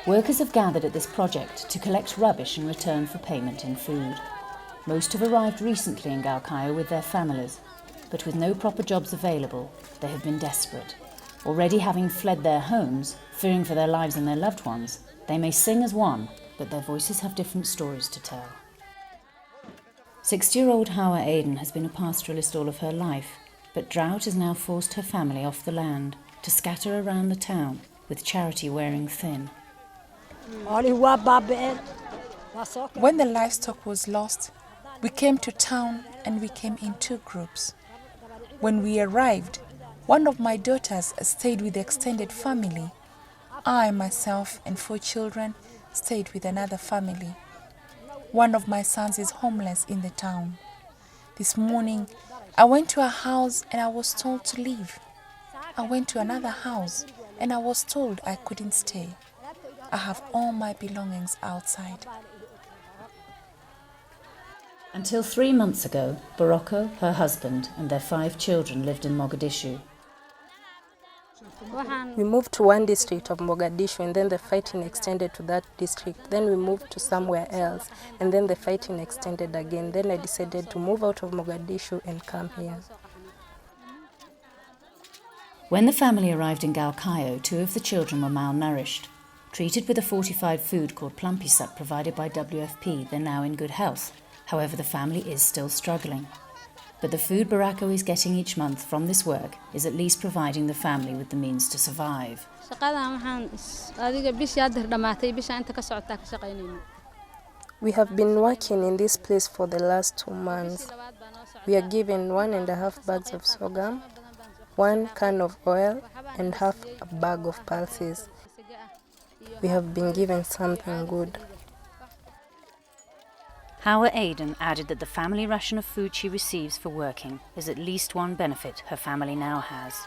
Workers have gathered at this project to collect rubbish in return for payment in food. Most have arrived recently in Gayo with their families, but with no proper jobs available, they have been desperate. Already having fled their homes, fearing for their lives and their loved ones, they may sing as one, but their voices have different stories to tell. 60-year-old Hawa Aden has been a pastoralist all of her life, but drought has now forced her family off the land to scatter around the town, with charity wearing thin. When the livestock was lost, we came to town and we came in 2 groups. When we arrived, one of my daughters stayed with the extended family. I, myself, and 4 children stayed with another family. One of my sons is homeless in the town. This morning, I went to a house and I was told to leave. I went to another house and I was told I couldn't stay. I have all my belongings outside. Until 3 months ago, Barocco, her husband, and their 5 children lived in Mogadishu. We moved to one district of Mogadishu and then the fighting extended to that district. Then we moved to somewhere else and then the fighting extended again. Then I decided to move out of Mogadishu and come here. When the family arrived in Gayo, 2 of the children were malnourished. Treated with a fortified food called plumpisak provided by WFP, they're now in good health. However, the family is still struggling. But the food Barocco is getting each month from this work is at least providing the family with the means to survive. We have been working in this place for the last 2 months. We are given 1.5 bags of sorghum, 1 can of oil, and half a bag of pulses. We have been given something good. Hawa Aden added that the family ration of food she receives for working is at least one benefit her family now has.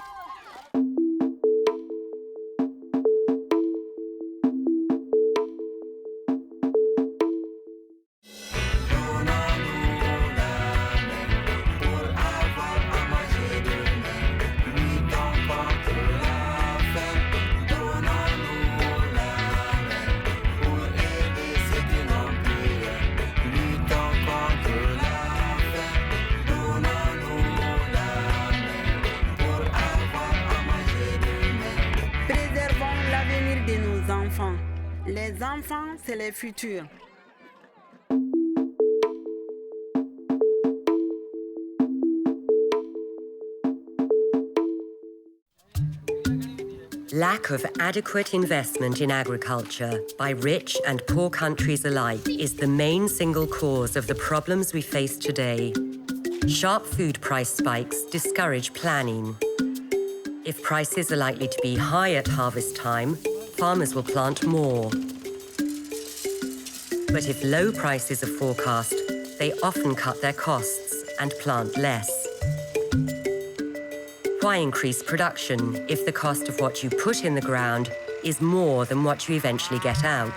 Les enfants, c'est le futur. Lack of adequate investment in agriculture by rich and poor countries alike is the main single cause of the problems we face today. Sharp food price spikes discourage planning. If prices are likely to be high at harvest time, farmers will plant more. But if low prices are forecast, they often cut their costs and plant less. Why increase production if the cost of what you put in the ground is more than what you eventually get out?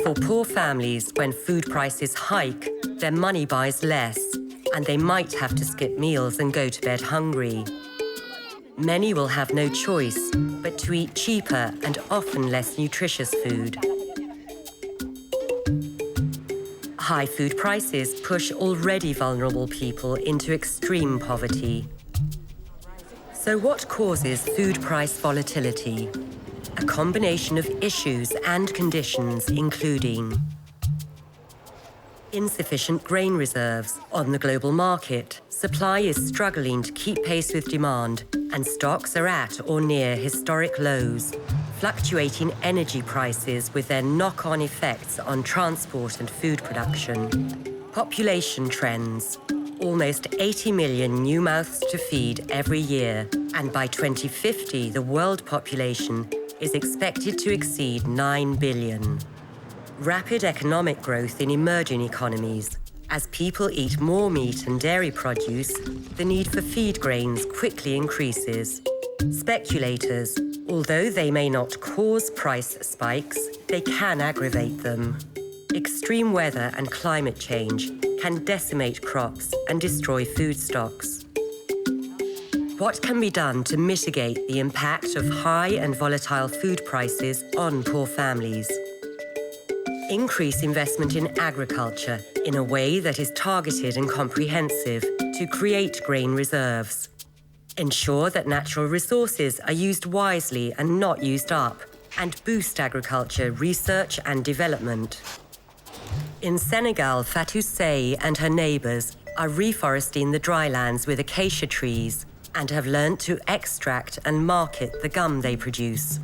For poor families, when food prices hike, their money buys less, and they might have to skip meals and go to bed hungry. Many will have no choice but to eat cheaper and often less nutritious food. High food prices push already vulnerable people into extreme poverty. So what causes food price volatility? A combination of issues and conditions including insufficient grain reserves on the global market. Supply is struggling to keep pace with demand, and stocks are at or near historic lows. Fluctuating energy prices with their knock-on effects on transport and food production. Population trends. Almost 80 million new mouths to feed every year, and by 2050, the world population is expected to exceed 9 billion. Rapid economic growth in emerging economies. As people eat more meat and dairy produce, the need for feed grains quickly increases. Speculators, although they may not cause price spikes, they can aggravate them. extreme weather and climate change can decimate crops and destroy food stocks. What can be done to mitigate the impact of high and volatile food prices on poor families? Increase investment in agriculture in a way that is targeted and comprehensive to create grain reserves. Ensure that natural resources are used wisely and not used up, and boost agriculture research and development. In Senegal, Fatou Sey and her neighbours are reforesting the drylands with acacia trees and have learnt to extract and market the gum they produce.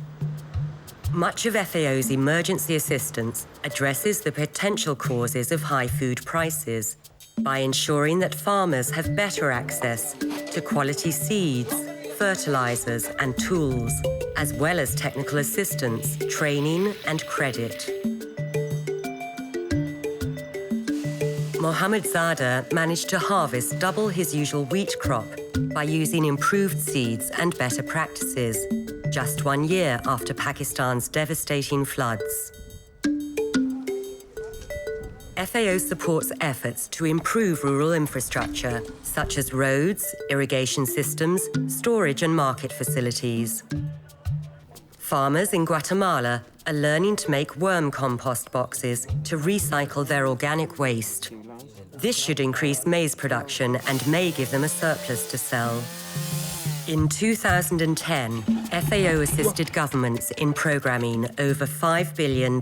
Much of FAO's emergency assistance addresses the potential causes of high food prices by ensuring that farmers have better access to quality seeds, fertilizers and tools, as well as technical assistance, training and credit. Mohamed Zada managed to harvest double his usual wheat crop by using improved seeds and better practices, just 1 year after Pakistan's devastating floods. FAO supports efforts to improve rural infrastructure, such as roads, irrigation systems, storage and market facilities. Farmers in Guatemala are learning to make worm compost boxes to recycle their organic waste. This should increase maize production and may give them a surplus to sell. In 2010, FAO assisted governments in programming over $5 billion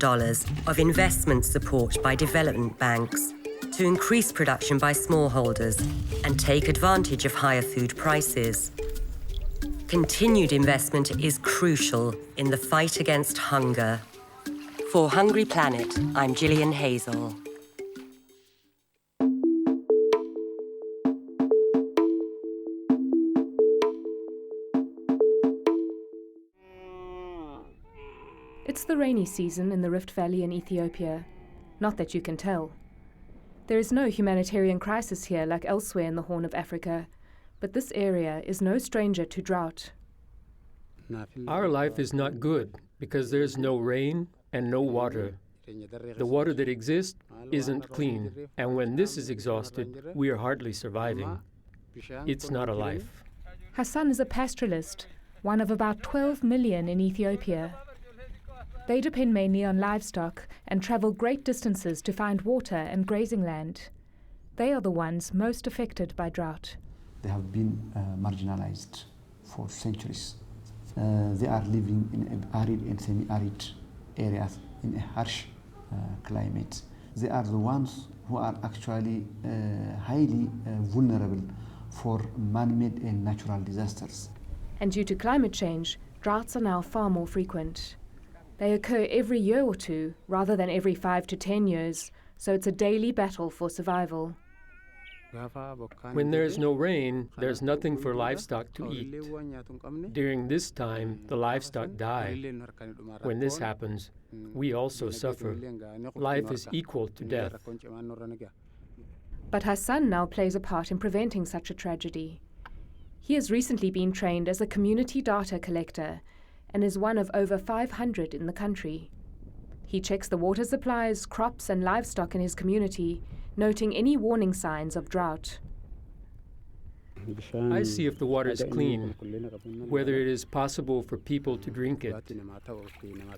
of investment support by development banks to increase production by smallholders and take advantage of higher food prices. Continued investment is crucial in the fight against hunger. For Hungry Planet, I'm Gillian Hazel. It's the rainy season in the Rift Valley in Ethiopia. Not that you can tell. There is no humanitarian crisis here like elsewhere in the Horn of Africa, but this area is no stranger to drought. Our life is not good because there's no rain and no water. The water that exists isn't clean, and when this is exhausted, we are hardly surviving. It's not a life. Hassan is a pastoralist, one of about 12 million in Ethiopia. They depend mainly on livestock and travel great distances to find water and grazing land. They are the ones most affected by drought. They have been marginalized for centuries. They are living in arid and semi-arid areas in a harsh climate. They are the ones who are actually highly vulnerable for man-made and natural disasters. And due to climate change, droughts are now far more frequent. They occur every year or two, rather than every 5 to 10 years, so it's a daily battle for survival. When there's no rain, there's nothing for livestock to eat. During this time, the livestock die. When this happens, we also suffer. Life is equal to death. But Hassan now plays a part in preventing such a tragedy. He has recently been trained as a community data collector and is one of over 500 in the country. He checks the water supplies, crops and livestock in his community, noting any warning signs of drought. I see if the water is clean, whether it is possible for people to drink it.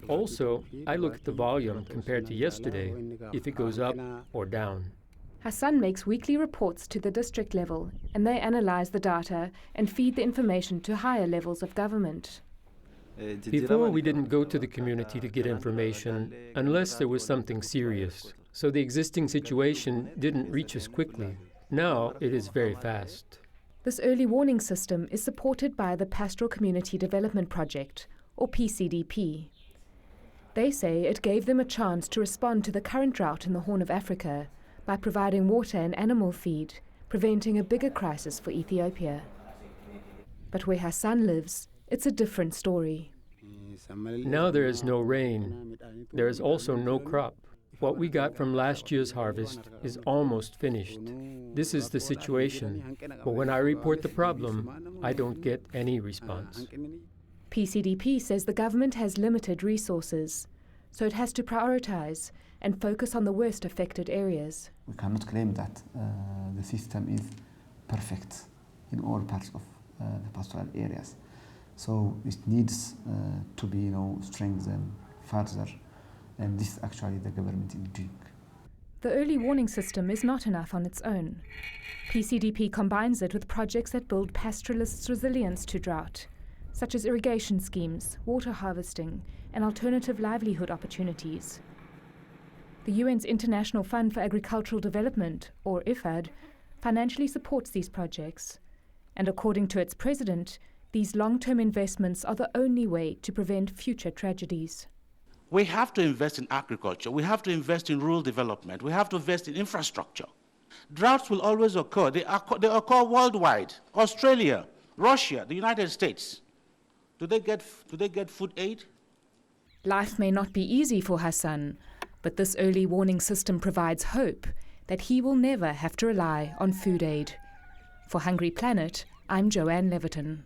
Also, I look at the volume compared to yesterday, if it goes up or down. Hassan makes weekly reports to the district level, and they analyze the data and feed the information to higher levels of government. Before, we didn't go to the community to get information unless there was something serious. So the existing situation didn't reach us quickly. Now it is very fast. This early warning system is supported by the Pastoral Community Development Project, or PCDP. They say it gave them a chance to respond to the current drought in the Horn of Africa by providing water and animal feed, preventing a bigger crisis for Ethiopia. But where Hassan lives, it's a different story. Now there is no rain. There is also no crop. What we got from last year's harvest is almost finished. This is the situation. But when I report the problem, I don't get any response. PCDP says the government has limited resources, so it has to prioritize and focus on the worst affected areas. We cannot claim that the system is perfect in all parts of the pastoral areas. So it needs to be strengthened further, and this actually the government is doing. The early warning system is not enough on its own. PCDP combines it with projects that build pastoralists' resilience to drought, such as irrigation schemes, water harvesting, and alternative livelihood opportunities. The UN's International Fund for Agricultural Development, or IFAD, financially supports these projects. And according to its president, these long-term investments are the only way to prevent future tragedies. We have to invest in agriculture. We have to invest in rural development. We have to invest in infrastructure. Droughts will always occur. They occur worldwide. Australia, Russia, the United States. Do they get food aid? Life may not be easy for Hassan, but this early warning system provides hope that he will never have to rely on food aid. For Hungry Planet, I'm Joanne Leviton.